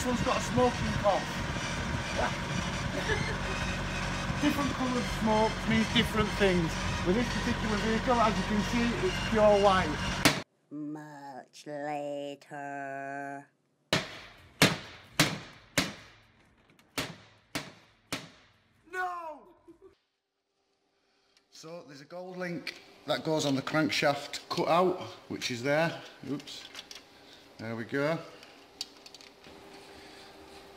this one's got a smoking cough. Different coloured smoke means different things. With this particular vehicle, as you can see, it's pure white. Much later. No! So there's a gold link that goes on the crankshaft cutout, which is there. Oops. There we go.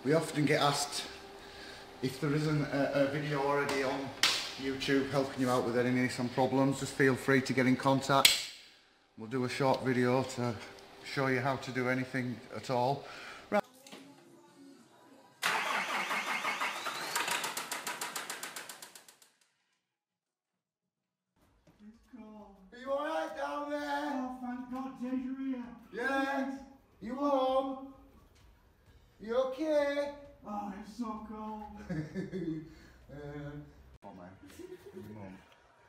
We often get asked if there isn't a video already on YouTube helping you out with any Nissan problems, just feel free to get in contact. We'll do a short video to show you how to do anything at all. Right. Are you alright down there? Oh, thank God, Jay, you're here. Yeah? You home? You okay? Oh, it's so cold. Oh man, your mum.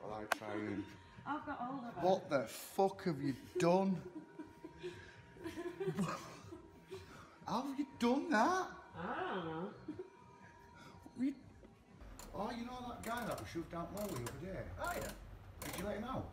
Well, I try and... I've got hold of it. What the fuck have you done? How have you done that? I don't know. Oh, you know that guy that was shoved out my way the other day? Oh yeah. Did you let him out?